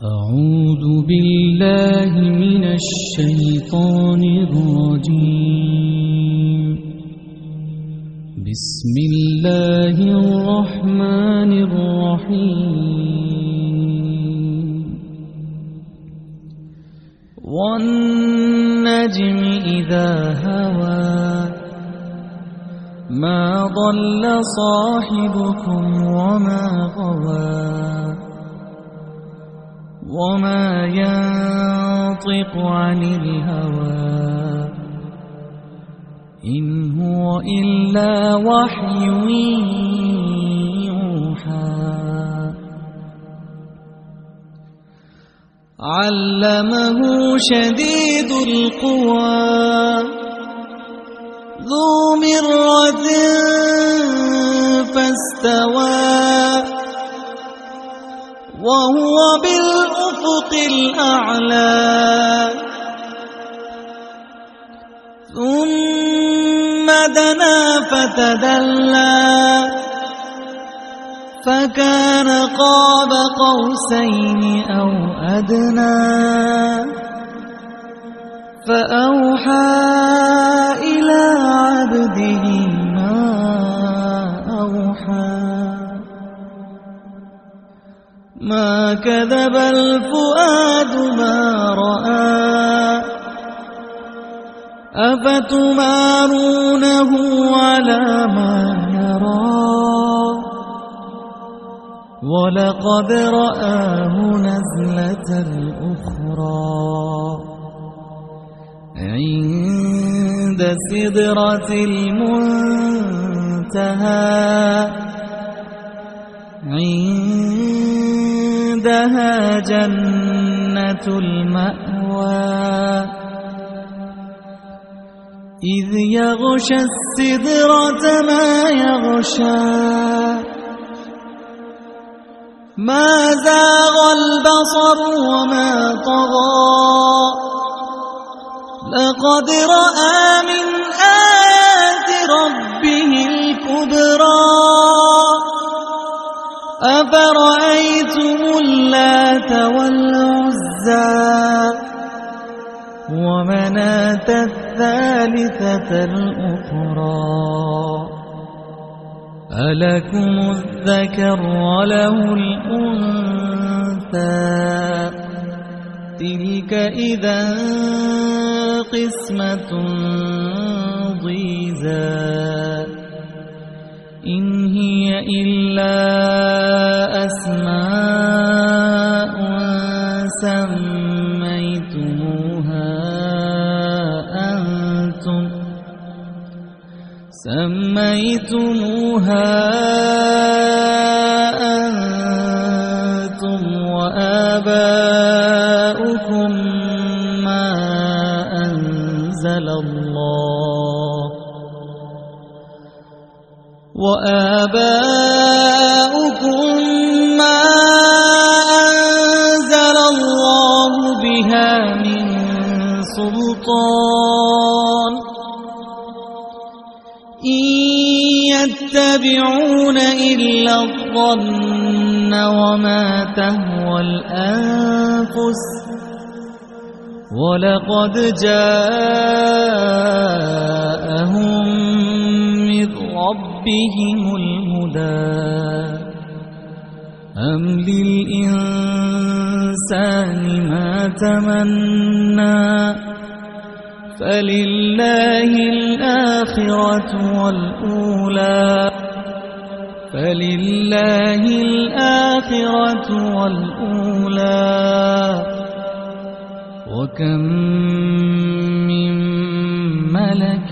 أعوذ بالله من الشيطان الرجيم. بسم الله الرحمن الرحيم. والنجم إذا هوى ما ضل صاحبكم وما غوى وما ينطق عن الهوى إن هو إلا وحي يوحى. علمه شديد القوى ذو مرة فاستوى وهو بالأفق الأعلى. ثم دنا فتدلى فكان قاب قوسين أو أدنى فأوحى إلى عبده ما أوحى. ما كذب الفؤاد ما رأى أفتمارونه على ما يرى ولقد رآه نزلة أخرى عند سدرة المنتهى عندها جنة المأوى. إذ يغشى السدرة ما يغشى ما زاغ البصر وما طغى لقد رأى من آيات ربه الكبرى. أفرأيتم اللات والعزى ومناة الثالثة الأخرى ألكم الذكر وله الأنثى تلك إذا قسمة ضيزى. إن هي إلا أسماء سميتموها أنتم وآباؤكم ما أنزل الله بها من سلطان إن يتبعون إلا الظن وما تهوى الأنفس ولقد جاءهم من ربهم الهدى. أم للإنسان ما تمنى فلله الآخرة والأولى. وكم من ملك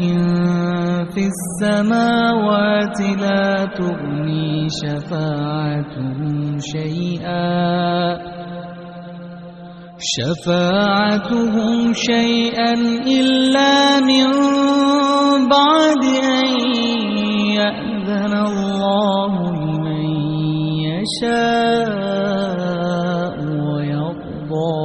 في السماوات لا تغني شفاعتهم شيئا إلا من بعد أن يأذن الله لمن يشاء ويرضى.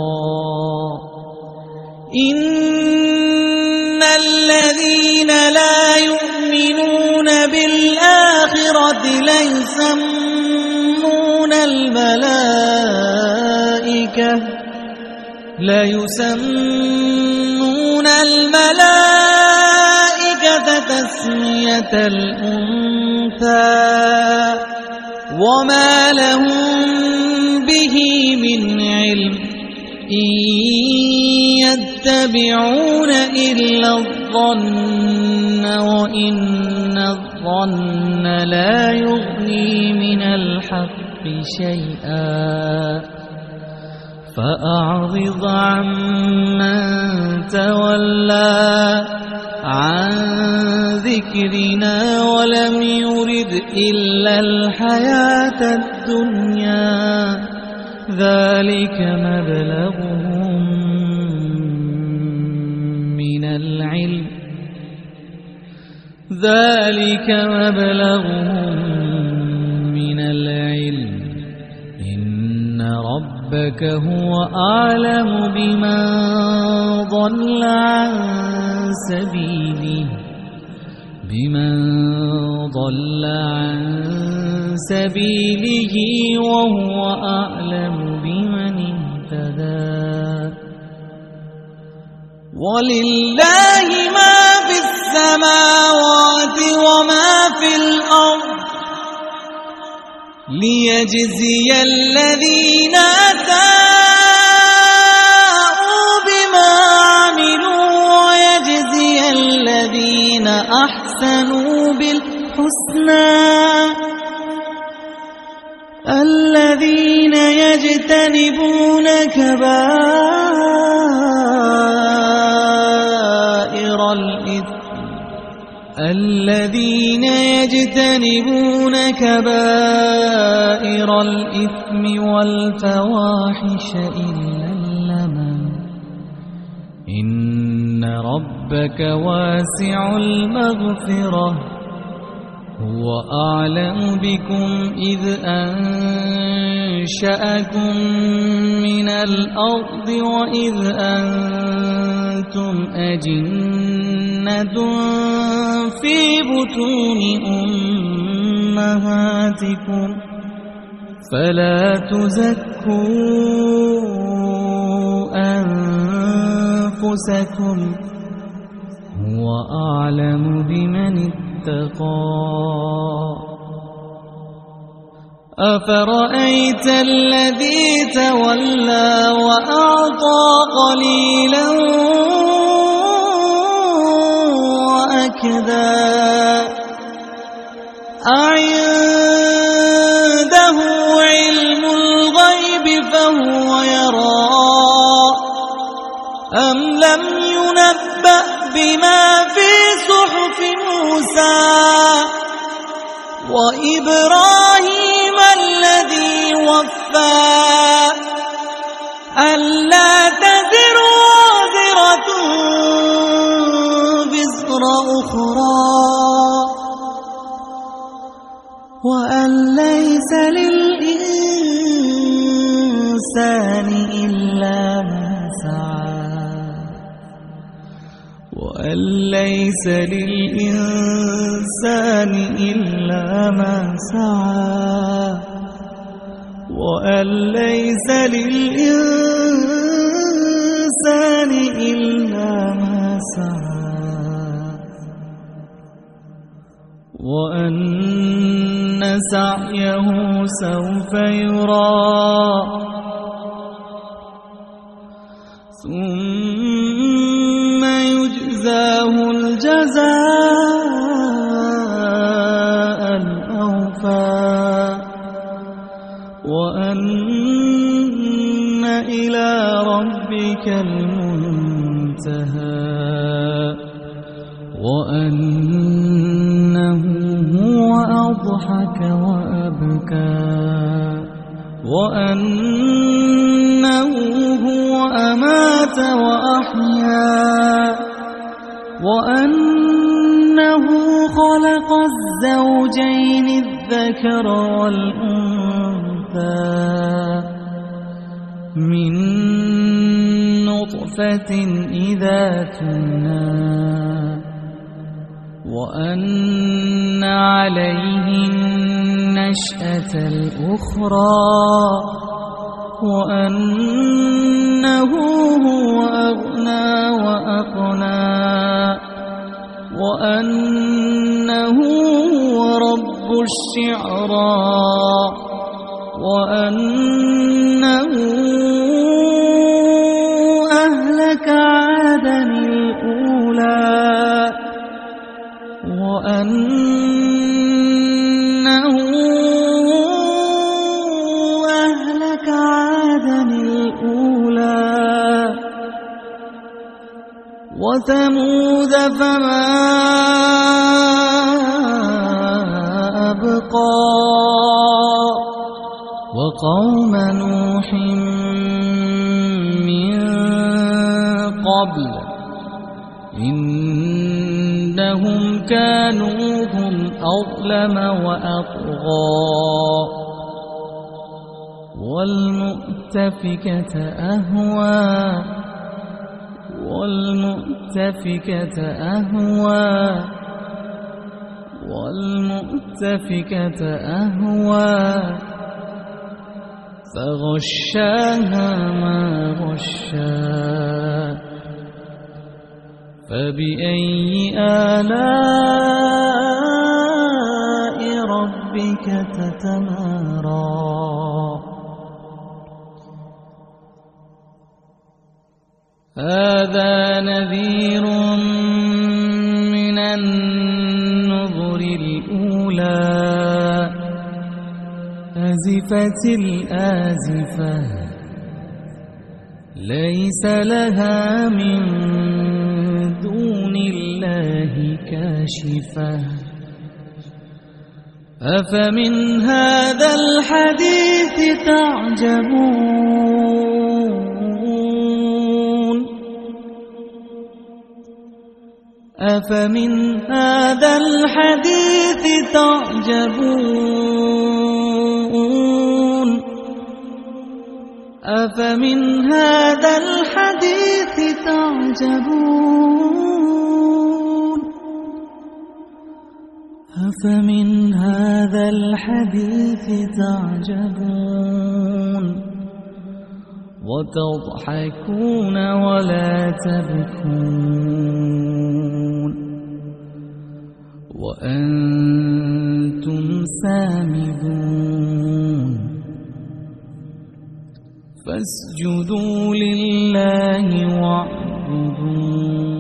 إن الذين لا يؤمنون بالآخرة ليسمون الملائكة الملائكة ليسمون الملائكة تسمية الأنثى وما لهم به من علم إن يتبعون إلا الظن وإن الظن لا يغني من الحق شيئا فأعرض عمن تولى عن ذكرنا ولم يرد إلا الحياة الدنيا ذلك مبلغهم من العلم إن ربك هو أعلم بمن ضل عن سبيله وهو أعلم بمن اهتدى ولله ما في السماوات وما في الأرض ليجزي الذين أساءوا بما عملوا ويجزي الذين أحسنوا بالحسنى الذين يجتنبون كبائر الإثم والفواحش إلا اللمم إن ربك واسع المغفرة هو أعلم بكم إذ أنشأكم من الأرض وإذ أنتم أجنة في بطون أمهاتكم فلا تزكوا أنفسكم هو أعلم بمن اتقى أفرأيت الذي تولى وأعطى قليلا وأكدى أعنده علم الغيب فهو يرى أم لم ينبأ بما في صحف موسى وإبراهيم الذي وفى ألا تزر وازرة وزر أخرى وأن ليس للإنسان إلا ما سعى وأن ليس للإنسان إلا ما سعى وأن سعيه سوف يرى ثم يجزاه الجزاء الأوفى وأن إلى ربك المنتهى وأنه هو أضحك وأبكى وأنه هو أمات وأحيا وأنه خلق الزوجين الذكر والأنثى من نطفة إذا تمنى وأن عليه النشأة الأخرى وأنه هو أغنى وأقنى وأنه هو رب الشعرى وأنه أهلك عادا الأولى وأنه أهلك عادا الأولى وثمود فما أبقى وقوم نوح من قبل إنهم كانوا هم أظلم وأطغى والمؤتفكة أهوى والمؤتفكة أهوى والمؤتفكة أهوى فغشاها ما غشا فبأي آلاء ربك تتمارى هذا نذير من النذر الأولى أزفت الآزفة ليس لها من دون الله كاشفة أفمن هذا الحديث تعجبون أفمن هذا الحديث تعجبون أفمن هذا الحديث تعجبون أفمن هذا الحديث تعجبون وتضحكون ولا تبكون وأنتم سامدون فاسجدوا لله واعبدوا